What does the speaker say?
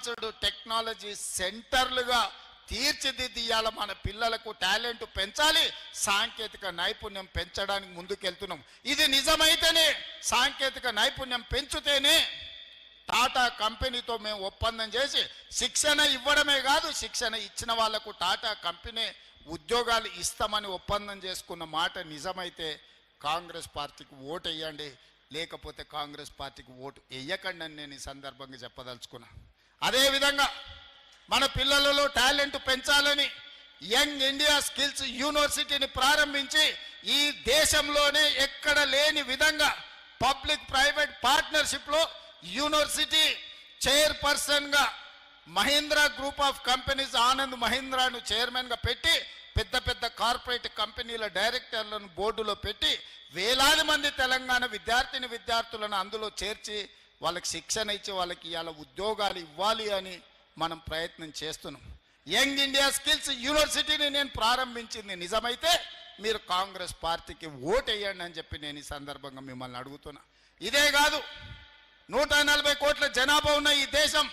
Advanced technology సెంటర్లుగా తీర్చిదిద్దియాల మన పిల్లలకు talent పెంచాలి, సాంకేతిక నైపుణ్యం పెంచడానికి ముందుకెళ్తున్నాం. ఇది నిజమైతేనే, సాంకేతిక నైపుణ్యం పెంచుతేనే టాటా కంపెనీతో మేము ఒప్పందం చేసి శిక్షణ ఇవ్వడమే కాదు, శిక్షణ ఇచ్చిన వాళ్లకు టాటా కంపెనీ ఉద్యోగాలు ఇస్తామని ఒప్పందం చేసుకున్న మాట నిజమైతే కాంగ్రెస్ పార్టీకి ఓటు వేయండి, లేకపోతే కాంగ్రెస్ పార్టీకి ఓటు వేయకండి అని నేను ఈ సందర్భంగా చెప్పదలుచుకున్నా. అదేవిధంగా మన పిల్లలలో టాలెంట్ పెంచాలని యంగ్ ఇండియా స్కిల్స్ యూనివర్సిటీని ప్రారంభించి ఈ దేశంలోనే ఎక్కడ లేని విధంగా పబ్లిక్ ప్రైవేట్ పార్ట్నర్షిప్లో యూనివర్సిటీ చైర్పర్సన్గా Mahindra group of companies Anand మహీంద్రాను చైర్మన్గా పెట్టి పెద్ద పెద్ద కార్పొరేట్ కంపెనీల డైరెక్టర్లను బోర్డులో పెట్టి వేలాది మంది తెలంగాణ విద్యార్థులను అందులో చేర్చి వాళ్ళకి శిక్షణ ఇచ్చి వాళ్ళకి ఇవాళ ఉద్యోగాలు ఇవ్వాలి అని మనం ప్రయత్నం చేస్తున్నాం. యంగ్ ఇండియా స్కిల్స్ యూనివర్సిటీని నేను ప్రారంభించింది నిజమైతే మీరు కాంగ్రెస్ పార్టీకి ఓటు వేయండి అని చెప్పి నేను ఈ సందర్భంగా మిమ్మల్ని అడుగుతున్నా. ఇదే కాదు, 140 కోట్ల జనాభా ఉన్న ఈ దేశం